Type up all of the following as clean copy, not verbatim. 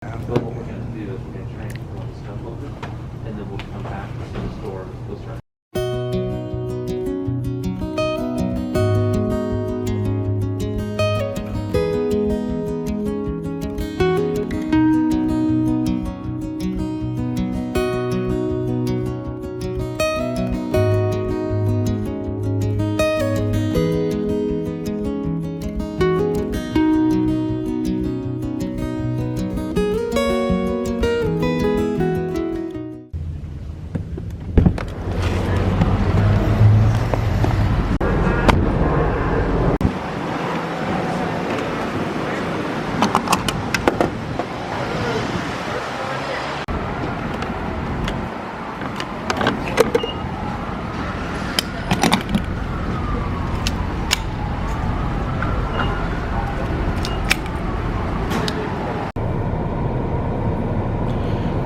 But what we're going to do is we're going to transfer all the stuff over, and then we'll come back to the store. We'll start.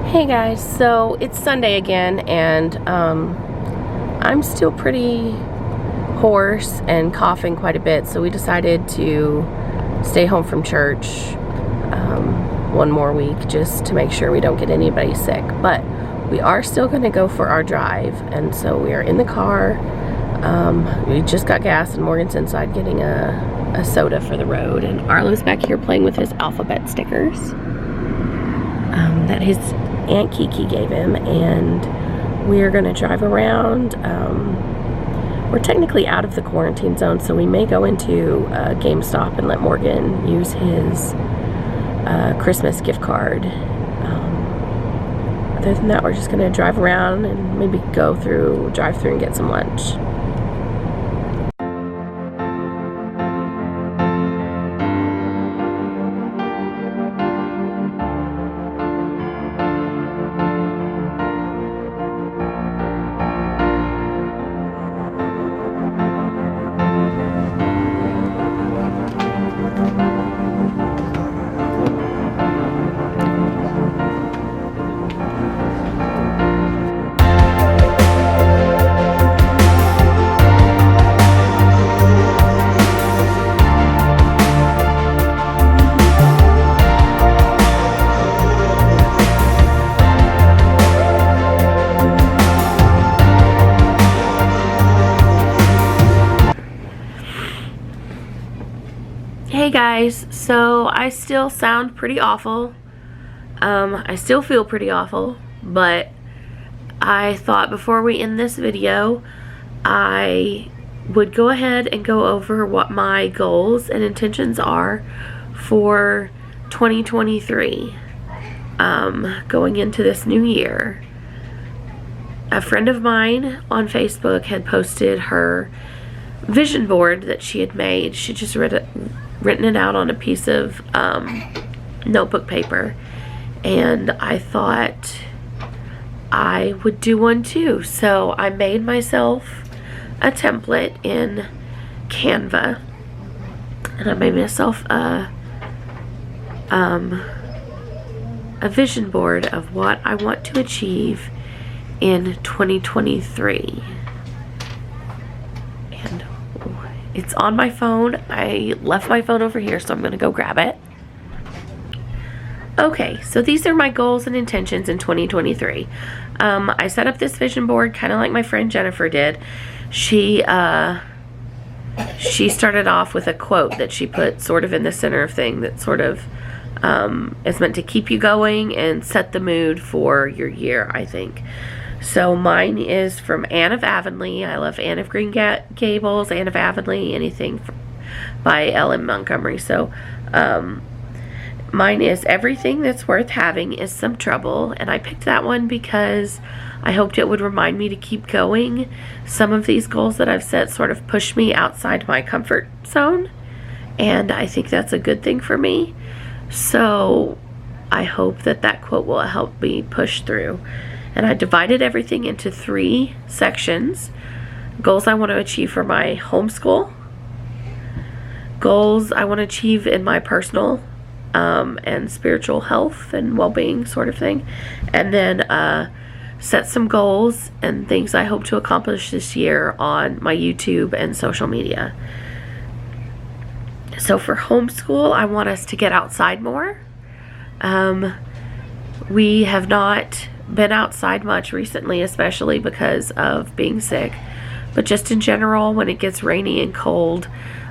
Hey guys, so it's Sunday again, and I'm still pretty hoarse and coughing quite a bit, so we decided to stay home from church one more week just to make sure we don't get anybody sick. But we are still going to go for our drive, and so we are in the car. We just got gas, and Morgan's inside getting a soda for the road, and Arlo's back here playing with his alphabet stickers that his Aunt Kiki gave him, and we are going to drive around. We're technically out of the quarantine zone, so we may go into GameStop and let Morgan use his Christmas gift card. Other than that, we're just going to drive around and maybe drive through and get some lunch. Hey guys, so I still sound pretty awful. I still feel pretty awful, but I thought before we end this video, I would go ahead and go over what my goals and intentions are for 2023, going into this new year. A friend of mine on Facebook had posted her vision board that she had made. She just written it out on a piece of notebook paper, and I thought I would do one too. So I made myself a template in Canva, and I made myself a vision board of what I want to achieve in 2023. And it's on my phone. I left my phone over here, so I'm gonna go grab it. Okay, so these are my goals and intentions in 2023. I set up this vision board kind of like my friend Jennifer did. She started off with a quote that she put sort of in the center of thing that sort of is meant to keep you going and set the mood for your year, I think. So mine is from Anne of Avonlea. I love Anne of Green Gables, Anne of Avonlea, anything by Ellen Montgomery. So mine is everything that's worth having is some trouble. And I picked that one because I hoped it would remind me to keep going. Some of these goals that I've set sort of push me outside my comfort zone, and I think that's a good thing for me. So I hope that that quote will help me push through. And I divided everything into 3 sections. Goals I want to achieve for my homeschool, goals I want to achieve in my personal and spiritual health and well-being sort of thing, and then set some goals and things I hope to accomplish this year on my YouTube and social media. So for homeschool, I want us to get outside more. We have not been outside much recently, especially because of being sick. But just in general, when it gets rainy and cold,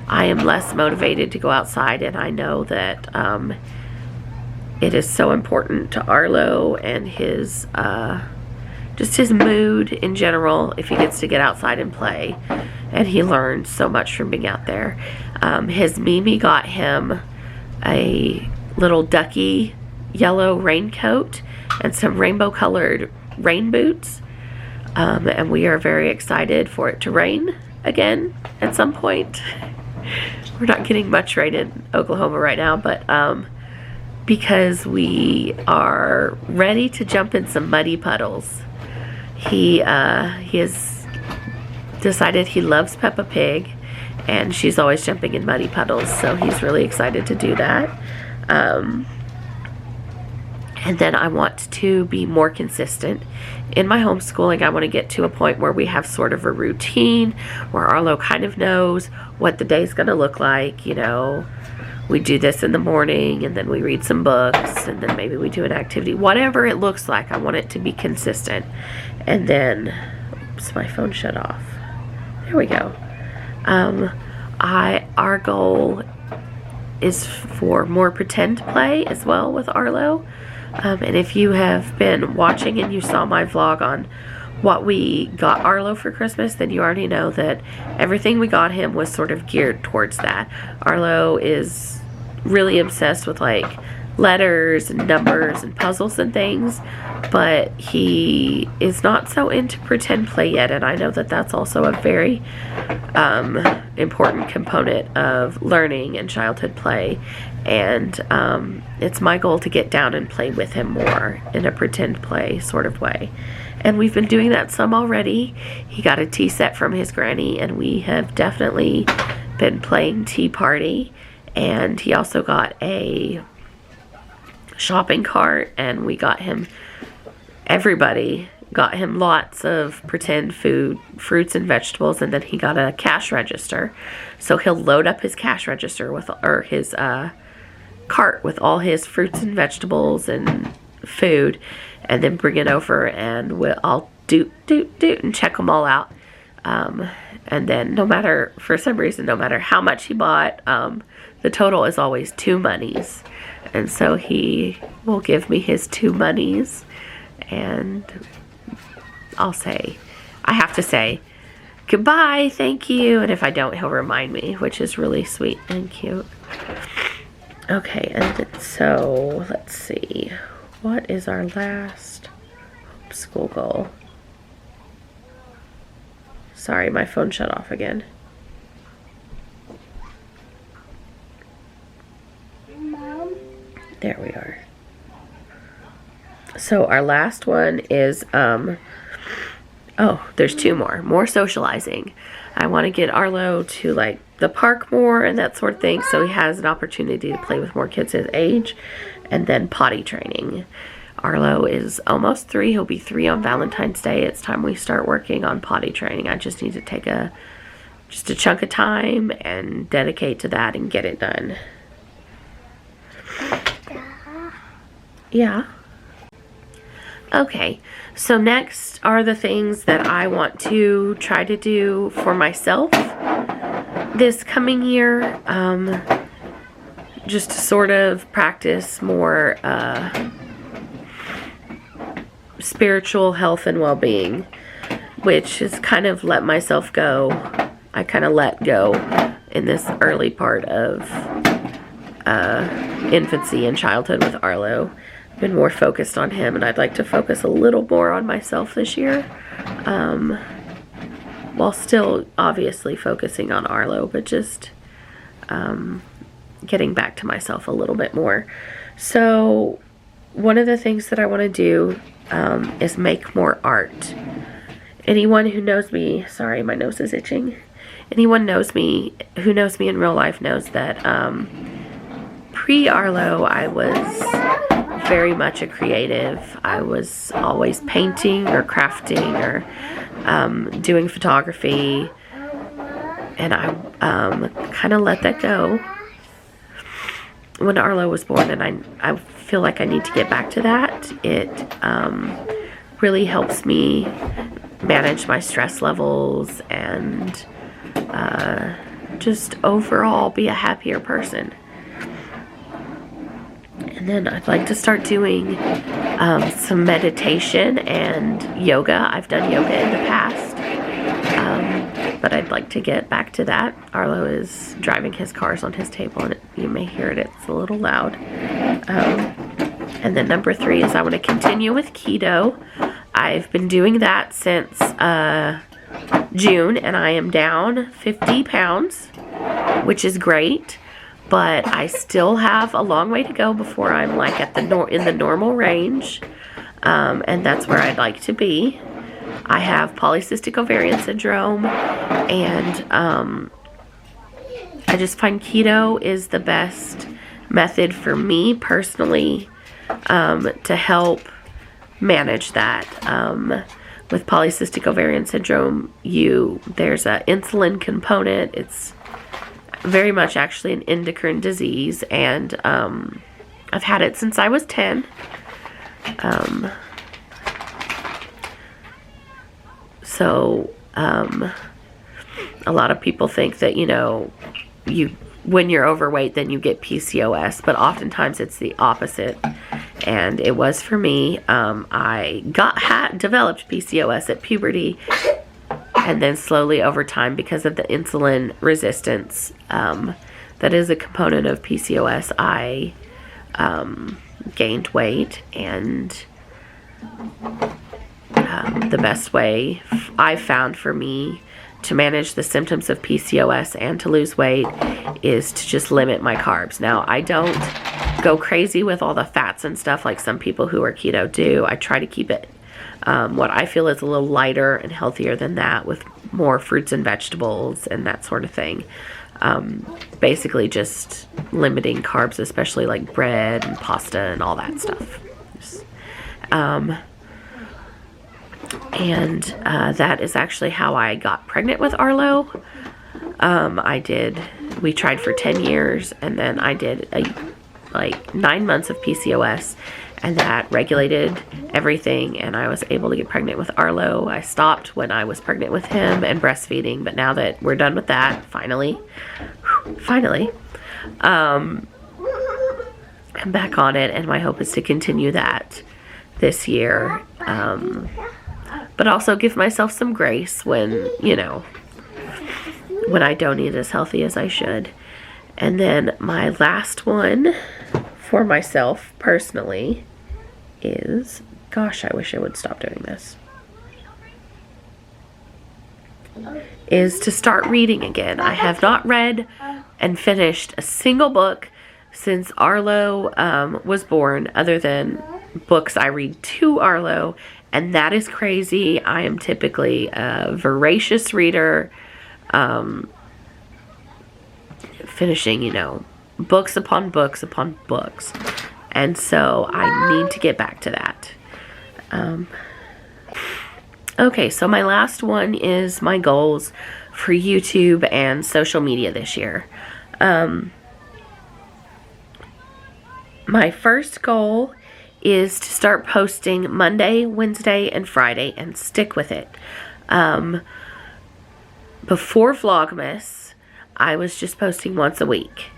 I am less motivated to go outside, and I know that it is so important to Arlo and his just his mood in general if he gets to get outside and play, and he learns so much from being out there. His Mimi got him a little ducky yellow raincoat and some rainbow colored rain boots, and we are very excited for it to rain again at some point. We're not getting much rain in Oklahoma right now, but because we are ready to jump in some muddy puddles. He has decided he loves Peppa Pig, and she's always jumping in muddy puddles, so he's really excited to do that. And then I want to be more consistent in my homeschooling. I want to get to a point where we have sort of a routine, where Arlo kind of knows what the day's going to look like. You know, we do this in the morning, and then we read some books, and then maybe we do an activity. Whatever it looks like, I want it to be consistent. And then, oops, my phone shut off. There we go. Our goal is for more pretend play as well with Arlo. And if you have been watching and you saw my vlog on what we got Arlo for Christmas, then you already know that everything we got him was sort of geared towards that. Arlo is really obsessed with like letters and numbers and puzzles and things, but he is not so into pretend play yet, and I know that that's also a very important component of learning and childhood play. And it's my goal to get down and play with him more in a pretend play sort of way. And we've been doing that some already. He got a tea set from his granny, and we have definitely been playing Tea Party. And he also got a shopping cart, and we got him, everybody got him lots of pretend food, fruits and vegetables, and then he got a cash register. So he'll load up his cash register with, or his cart with all his fruits and vegetables and food, and then bring it over, and I'll doot and check them all out. And then for some reason, no matter how much he bought, the total is always 2 monies. And so he will give me his 2 monies, and I have to say, goodbye, thank you. And if I don't, he'll remind me, which is really sweet and cute. Okay, and so let's see. What is our last homeschool goal? Sorry, my phone shut off again. Mom? There we are. So our last one is, there's 2 more. More socializing. I want to get Arlo to like the park more and that sort of thing, so he has an opportunity to play with more kids his age. And then potty training. Arlo is almost 3. He'll be 3 on Valentine's Day. It's time we start working on potty training. I just need to take just a chunk of time and dedicate to that and get it done. Yeah. Okay, so next are the things that I want to try to do for myself this coming year. Just to sort of practice more spiritual health and well-being, which is kind of let myself go. I kind of let go in this early part of infancy and childhood with Arlo. I've been more focused on him, and I'd like to focus a little more on myself this year, while still obviously focusing on Arlo, but just getting back to myself a little bit more. So one of the things that I want to do is make more art. Anyone who knows me, sorry, my nose is itching. Anyone who knows me in real life knows that pre-Arlo I was very much a creative. I was always painting or crafting or doing photography, and I kind of let that go when Arlo was born, and I feel like I need to get back to that. It really helps me manage my stress levels and just overall be a happier person. And then I'd like to start doing some meditation and yoga. I've done yoga in the past, but I'd like to get back to that. Arlo is driving his cars on his table, and you may hear it. It's a little loud. And then number 3 is I want to continue with keto. I've been doing that since June, and I am down 50 pounds, which is great. But I still have a long way to go before I'm like at in the normal range, and that's where I'd like to be. I have polycystic ovarian syndrome, and I just find keto is the best method for me personally to help manage that. With polycystic ovarian syndrome, there's an insulin component. It's very much actually an endocrine disease, and I've had it since I was 10. So a lot of people think that, you know, when you're overweight then you get PCOS, but oftentimes it's the opposite, and it was for me. I developed PCOS at puberty, and then slowly over time, because of the insulin resistance that is a component of PCOS, I gained weight. And the best way I've found for me to manage the symptoms of PCOS and to lose weight is to just limit my carbs. Now, I don't go crazy with all the fats and stuff like some people who are keto do. I try to keep it what I feel is a little lighter and healthier than that, with more fruits and vegetables and that sort of thing. Basically just limiting carbs, especially like bread and pasta and all that stuff. And that is actually how I got pregnant with Arlo. We tried for 10 years, and then I did like 9 months of PCOS, and that regulated everything, and I was able to get pregnant with Arlo. I stopped when I was pregnant with him and breastfeeding, but now that we're done with that, finally, I'm back on it, and my hope is to continue that this year. But also give myself some grace when, you know, when I don't eat as healthy as I should. And then my last one for myself personally is, gosh, I wish I would stop doing this, is to start reading again. I have not read and finished a single book since Arlo was born, other than books I read to Arlo, and that is crazy. I am typically a voracious reader, finishing, you know, books upon books upon books. And so I need to get back to that. Okay, so my last one is my goals for YouTube and social media this year. My first goal is to start posting Monday, Wednesday, and Friday and stick with it. Before Vlogmas, I was just posting once a week.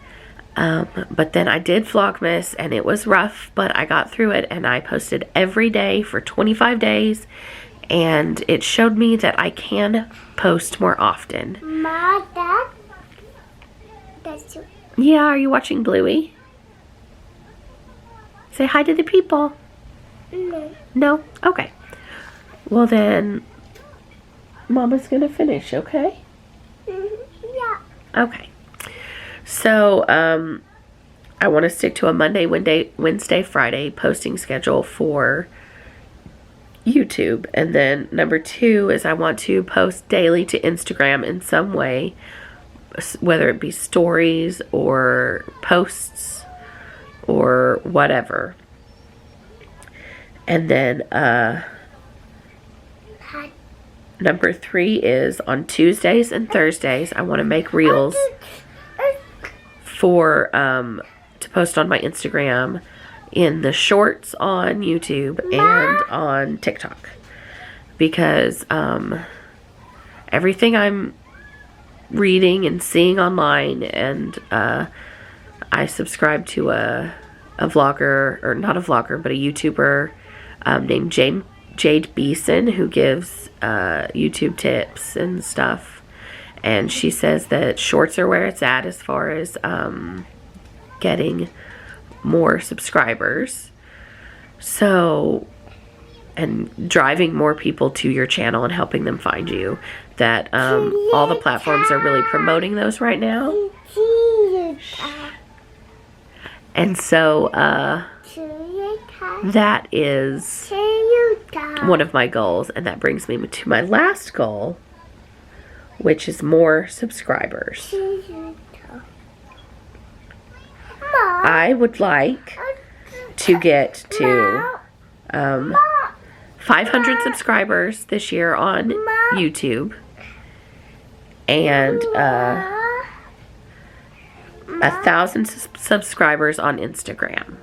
But then I did Vlogmas, and it was rough, but I got through it, and I posted every day for 25 days, and it showed me that I can post more often. Ma, Dad? That's you. Yeah, are you watching Bluey? Say hi to the people. No. No? Okay. Well then, Mama's gonna finish, okay? Yeah. Okay. So, I want to stick to a Monday, Wednesday, Friday posting schedule for YouTube. And then number 2 is I want to post daily to Instagram in some way, whether it be stories or posts or whatever. And then number 3 is on Tuesdays and Thursdays I want to make reels for to post on my Instagram, in the shorts on YouTube, and on TikTok. Because everything I'm reading and seeing online, and I subscribe to a vlogger, or not a vlogger, but a YouTuber named Jade Beeson, who gives YouTube tips and stuff. And she says that shorts are where it's at as far as getting more subscribers. So, and driving more people to your channel and helping them find you. That all the platforms are really promoting those right now. And so that is one of my goals, and that brings me to my last goal, which is more subscribers. I would like to get to 500 subscribers this year on YouTube, and 1,000 subscribers on Instagram.